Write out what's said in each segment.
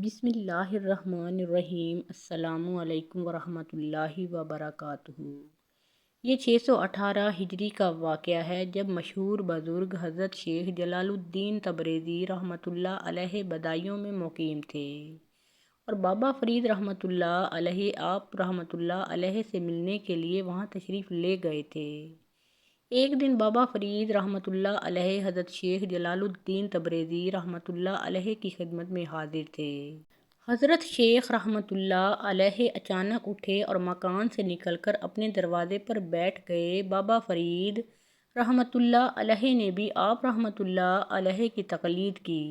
بسم اللہ الرحمن الرحیم۔ السلام علیکم ورحمۃ اللہ وبرکاتہ۔ یہ 618 ہجری کا واقعہ ہے جب مشہور بزرگ حضرت شیخ جلال الدین تبریزی رحمۃ اللہ علیہ بدایوں میں مقیم تھے اور بابا فرید رحمۃ اللہ علیہ آپ رحمۃ اللہ علیہ سے ملنے کے لیے وہاں تشریف لے گئے تھے۔ ایک دن بابا فرید رحمۃ اللہ علیہ حضرت شیخ جلال الدین تبریزی رحمۃ اللہ علیہ کی خدمت میں حاضر تھے۔ حضرت شیخ رحمۃ اللہ علیہ اچانک اٹھے اور مکان سے نکل کر اپنے دروازے پر بیٹھ گئے۔ بابا فرید رحمۃ اللہ علیہ نے بھی آپ رحمۃ اللہ علیہ کی تقلید کی۔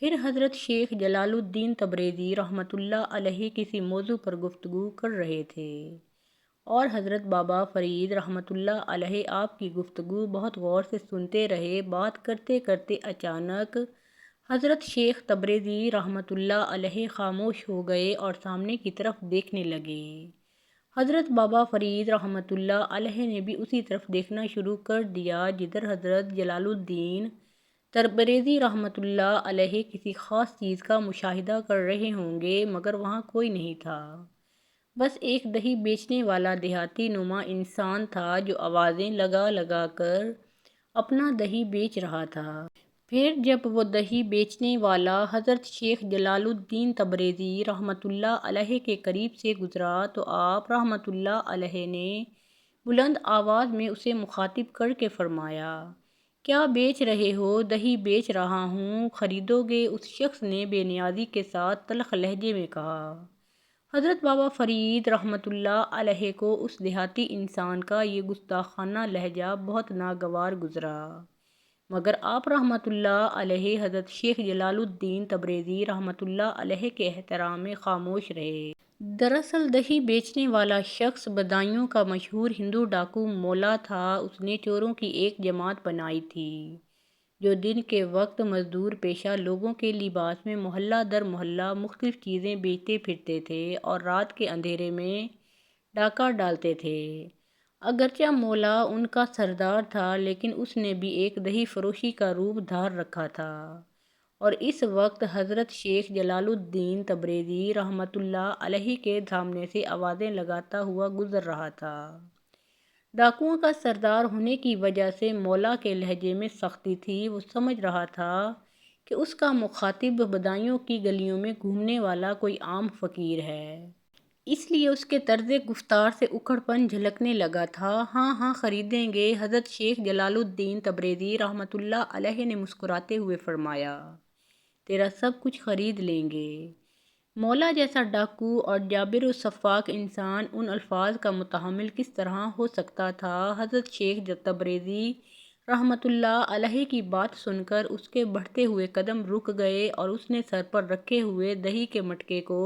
پھر حضرت شیخ جلال الدین تبریزی رحمۃ اللہ علیہ کسی موضوع پر گفتگو کر رہے تھے اور حضرت بابا فرید رحمۃ اللہ علیہ آپ کی گفتگو بہت غور سے سنتے رہے۔ بات کرتے کرتے اچانک حضرت شیخ تبریزی رحمۃ اللہ علیہ خاموش ہو گئے اور سامنے کی طرف دیکھنے لگے۔ حضرت بابا فرید رحمۃ اللہ علیہ نے بھی اسی طرف دیکھنا شروع کر دیا جدھر حضرت جلال الدین تبریزی رحمۃ اللہ علیہ کسی خاص چیز کا مشاہدہ کر رہے ہوں گے، مگر وہاں کوئی نہیں تھا۔ بس ایک دہی بیچنے والا دیہاتی نما انسان تھا جو آوازیں لگا لگا کر اپنا دہی بیچ رہا تھا۔ پھر جب وہ دہی بیچنے والا حضرت شیخ جلال الدین تبریزی رحمۃ اللہ علیہ کے قریب سے گزرا تو آپ رحمۃ اللہ علیہ نے بلند آواز میں اسے مخاطب کر کے فرمایا، کیا بیچ رہے ہو؟ دہی بیچ رہا ہوں، خریدو گے؟ اس شخص نے بے نیازی کے ساتھ تلخ لہجے میں کہا۔ حضرت بابا فرید رحمۃ اللہ علیہ کو اس دیہاتی انسان کا یہ گستاخانہ لہجہ بہت ناگوار گزرا، مگر آپ رحمۃ اللہ علیہ حضرت شیخ جلال الدین تبریزی رحمۃ اللہ علیہ کے احترام میں خاموش رہے۔ دراصل دہی بیچنے والا شخص بدایوں کا مشہور ہندو ڈاکو مولا تھا۔ اس نے چوروں کی ایک جماعت بنائی تھی جو دن کے وقت مزدور پیشہ لوگوں کے لباس میں محلہ در محلہ مختلف چیزیں بیچتے پھرتے تھے اور رات کے اندھیرے میں ڈاکہ ڈالتے تھے۔ اگرچہ مولا ان کا سردار تھا لیکن اس نے بھی ایک دہی فروشی کا روپ دھار رکھا تھا اور اس وقت حضرت شیخ جلال الدین تبریزی رحمۃ اللہ علیہ کے سامنے سے آوازیں لگاتا ہوا گزر رہا تھا۔ ڈاکوؤں کا سردار ہونے کی وجہ سے مولا کے لہجے میں سختی تھی۔ وہ سمجھ رہا تھا کہ اس کا مخاطب بدایوں کی گلیوں میں گھومنے والا کوئی عام فقیر ہے، اس لیے اس کے طرز گفتار سے اکڑ پن جھلکنے لگا تھا۔ ہاں ہاں خریدیں گے؟ حضرت شیخ جلال الدین تبریزی رحمۃ اللہ علیہ نے مسکراتے ہوئے فرمایا، تیرا سب کچھ خرید لیں گے۔ مولا جیسا ڈاکو اور جابر و سفاک انسان ان الفاظ کا متحمل کس طرح ہو سکتا تھا؟ حضرت شیخ تبریزی رحمۃ اللہ علیہ کی بات سن کر اس کے بڑھتے ہوئے قدم رک گئے اور اس نے سر پر رکھے ہوئے دہی کے مٹکے کو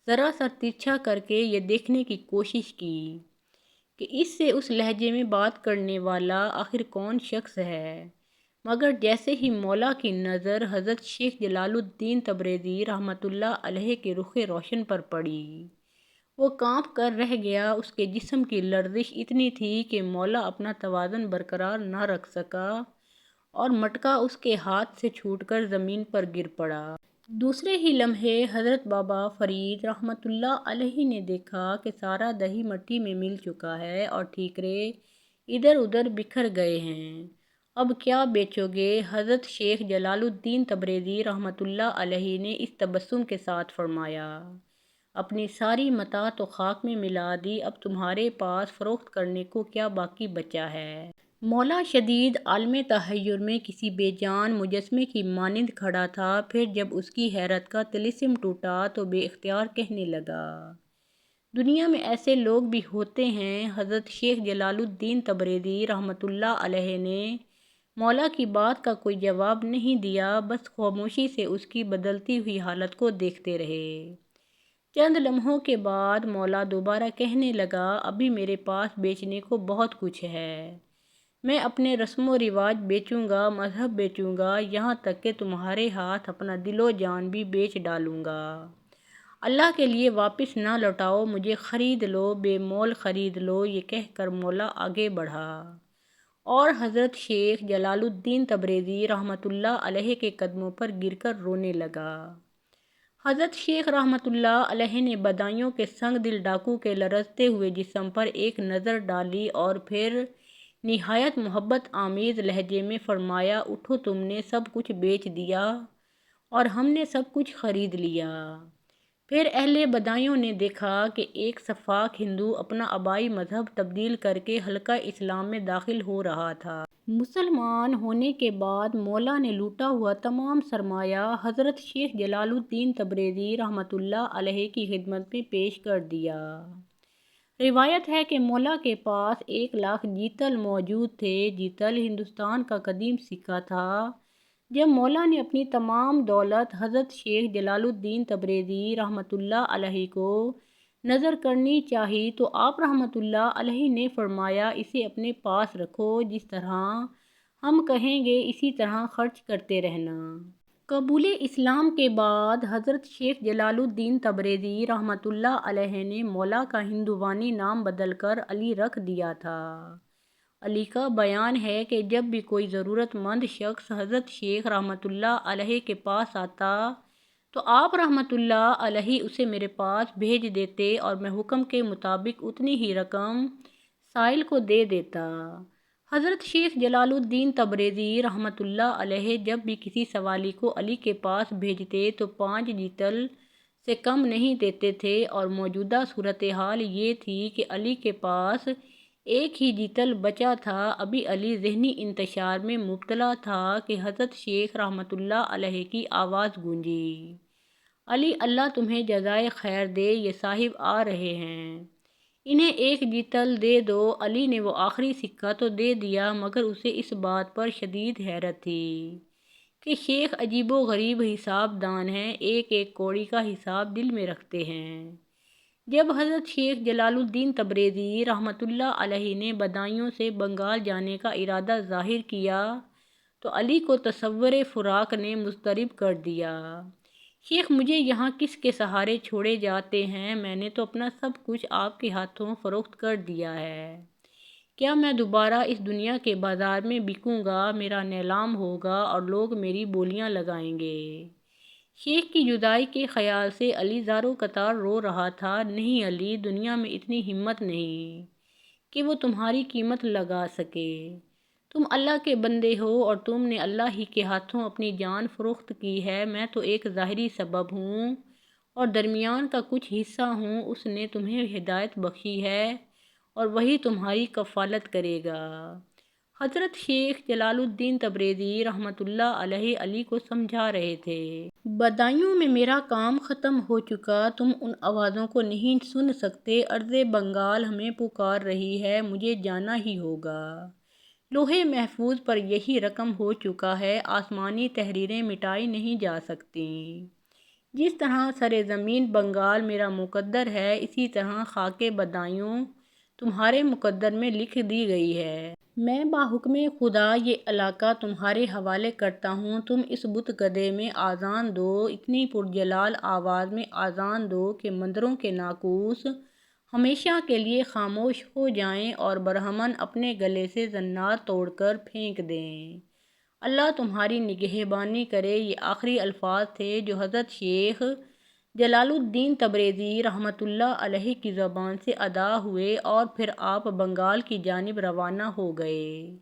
ذرا سا ترچھا کر کے یہ دیکھنے کی کوشش کی کہ اس سے اس لہجے میں بات کرنے والا آخر کون شخص ہے، مگر جیسے ہی مولا کی نظر حضرت شیخ جلال الدین تبریزی رحمۃ اللہ علیہ کے رخ روشن پر پڑی، وہ کانپ کر رہ گیا۔ اس کے جسم کی لرزش اتنی تھی کہ مولا اپنا توازن برقرار نہ رکھ سکا اور مٹکا اس کے ہاتھ سے چھوٹ کر زمین پر گر پڑا۔ دوسرے ہی لمحے حضرت بابا فرید رحمۃ اللہ علیہ نے دیکھا کہ سارا دہی مٹی میں مل چکا ہے اور ٹھیکرے ادھر ادھر بکھر گئے ہیں۔ اب کیا بیچو گے؟ حضرت شیخ جلال الدین تبریزی رحمۃ اللہ علیہ نے اس تبسم کے ساتھ فرمایا، اپنی ساری متاع تو خاک میں ملا دی، اب تمہارے پاس فروخت کرنے کو کیا باقی بچا ہے؟ مولا شدید عالم تحیر میں کسی بے جان مجسمے کی مانند کھڑا تھا۔ پھر جب اس کی حیرت کا طلسم ٹوٹا تو بے اختیار کہنے لگا، دنیا میں ایسے لوگ بھی ہوتے ہیں؟ حضرت شیخ جلال الدین تبریزی رحمۃ اللہ علیہ نے مولا کی بات کا کوئی جواب نہیں دیا، بس خاموشی سے اس کی بدلتی ہوئی حالت کو دیکھتے رہے۔ چند لمحوں کے بعد مولا دوبارہ کہنے لگا، ابھی میرے پاس بیچنے کو بہت کچھ ہے، میں اپنے رسم و رواج بیچوں گا، مذہب بیچوں گا، یہاں تک کہ تمہارے ہاتھ اپنا دل و جان بھی بیچ ڈالوں گا۔ اللہ کے لیے واپس نہ لوٹاؤ، مجھے خرید لو، بے مول خرید لو۔ یہ کہہ کر مولا آگے بڑھا اور حضرت شیخ جلال الدین تبریزی رحمۃ اللہ علیہ کے قدموں پر گر کر رونے لگا۔ حضرت شیخ رحمۃ اللہ علیہ نے بدایوں کے سنگ دل ڈاکو کے لرزتے ہوئے جسم پر ایک نظر ڈالی اور پھر نہایت محبت آمیز لہجے میں فرمایا، اٹھو، تم نے سب کچھ بیچ دیا اور ہم نے سب کچھ خرید لیا۔ پھر اہل بدایوں نے دیکھا کہ ایک سفاک ہندو اپنا آبائی مذہب تبدیل کر کے حلقہ اسلام میں داخل ہو رہا تھا۔ مسلمان ہونے کے بعد مولا نے لوٹا ہوا تمام سرمایہ حضرت شیخ جلال الدین تبریزی رحمۃ اللہ علیہ کی خدمت میں پیش کر دیا۔ روایت ہے کہ مولا کے پاس 1,00,000 جیتل موجود تھے۔ جیتل ہندوستان کا قدیم سکہ تھا۔ جب مولا نے اپنی تمام دولت حضرت شیخ جلال الدین تبریزی رحمۃ اللہ علیہ کو نظر کرنی چاہی تو آپ رحمۃ اللہ علیہ نے فرمایا، اسے اپنے پاس رکھو، جس طرح ہم کہیں گے اسی طرح خرچ کرتے رہنا۔ قبول اسلام کے بعد حضرت شیخ جلال الدین تبریزی رحمۃ اللہ علیہ نے مولا کا ہندووانی نام بدل کر علی رکھ دیا تھا۔ علی کا بیان ہے کہ جب بھی کوئی ضرورت مند شخص حضرت شیخ رحمۃ اللہ علیہ کے پاس آتا تو آپ رحمۃ اللہ علیہ اسے میرے پاس بھیج دیتے اور میں حکم کے مطابق اتنی ہی رقم سائل کو دے دیتا۔ حضرت شیخ جلال الدین تبریزی رحمۃ اللہ علیہ جب بھی کسی سوالی کو علی کے پاس بھیجتے تو 5 جیتل سے کم نہیں دیتے تھے، اور موجودہ صورتحال یہ تھی کہ علی کے پاس ایک ہی جیتل بچا تھا۔ ابھی علی ذہنی انتشار میں مبتلا تھا کہ حضرت شیخ رحمۃ اللہ علیہ کی آواز گونجی، علی، اللہ تمہیں جزائے خیر دے، یہ صاحب آ رہے ہیں، انہیں ایک جیتل دے دو۔ علی نے وہ آخری سکہ تو دے دیا، مگر اسے اس بات پر شدید حیرت تھی کہ شیخ عجیب و غریب حساب دان ہیں، ایک ایک کوڑی کا حساب دل میں رکھتے ہیں۔ جب حضرت شیخ جلال الدین تبریزی رحمۃ اللہ علیہ نے بدایوں سے بنگال جانے کا ارادہ ظاہر کیا تو علی کو تصور فراق نے مضطرب کر دیا۔ شیخ، مجھے یہاں کس کے سہارے چھوڑے جاتے ہیں؟ میں نے تو اپنا سب کچھ آپ کے ہاتھوں فروخت کر دیا ہے۔ کیا میں دوبارہ اس دنیا کے بازار میں بکوں گا؟ میرا نیلام ہوگا اور لوگ میری بولیاں لگائیں گے۔ شیخ کی جدائی کے خیال سے علی زاروں قطار رو رہا تھا۔ نہیں علی، دنیا میں اتنی ہمت نہیں کہ وہ تمہاری قیمت لگا سکے۔ تم اللہ کے بندے ہو اور تم نے اللہ ہی کے ہاتھوں اپنی جان فروخت کی ہے۔ میں تو ایک ظاہری سبب ہوں اور درمیان کا کچھ حصہ ہوں۔ اس نے تمہیں ہدایت بخشی ہے اور وہی تمہاری کفالت کرے گا۔ حضرت شیخ جلال الدین تبریزی رحمۃ اللہ علیہ علی کو سمجھا رہے تھے۔ بدایوں میں میرا کام ختم ہو چکا، تم ان آوازوں کو نہیں سن سکتے۔ ارض بنگال ہمیں پکار رہی ہے، مجھے جانا ہی ہوگا۔ لوہے محفوظ پر یہی رقم ہو چکا ہے، آسمانی تحریریں مٹائی نہیں جا سکتیں۔ جس طرح سر زمین بنگال میرا مقدر ہے، اسی طرح خاک بدایوں تمہارے مقدر میں لکھ دی گئی ہے۔ میں باحکم خدا یہ علاقہ تمہارے حوالے کرتا ہوں۔ تم اس بت گدے میں آذان دو، اتنی پرجلال آواز میں آذان دو کہ مندروں کے ناقوس ہمیشہ کے لیے خاموش ہو جائیں اور برہمن اپنے گلے سے زنار توڑ کر پھینک دیں۔ اللہ تمہاری نگہبانی کرے۔ یہ آخری الفاظ تھے جو حضرت شیخ جلال الدین تبریزی رحمۃ اللہ علیہ کی زبان سے ادا ہوئے اور پھر آپ بنگال کی جانب روانہ ہو گئے۔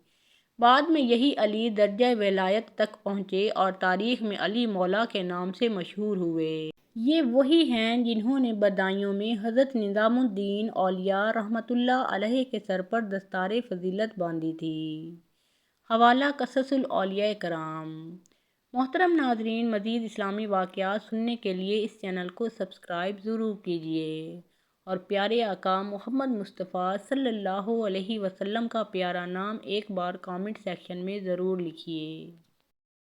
بعد میں یہی علی درجہ ولایت تک پہنچے اور تاریخ میں علی مولا کے نام سے مشہور ہوئے۔ یہ وہی ہیں جنہوں نے بدایوں میں حضرت نظام الدین اولیاء رحمۃ اللہ علیہ کے سر پر دستار فضیلت باندھی تھی۔ حوالہ قصص الاولیاء کرام۔ محترم ناظرین، مزید اسلامی واقعات سننے کے لیے اس چینل کو سبسکرائب ضرور کیجیے اور پیارے آقا محمد مصطفیٰ صلی اللہ علیہ وسلم کا پیارا نام ایک بار کامنٹ سیکشن میں ضرور لکھیے۔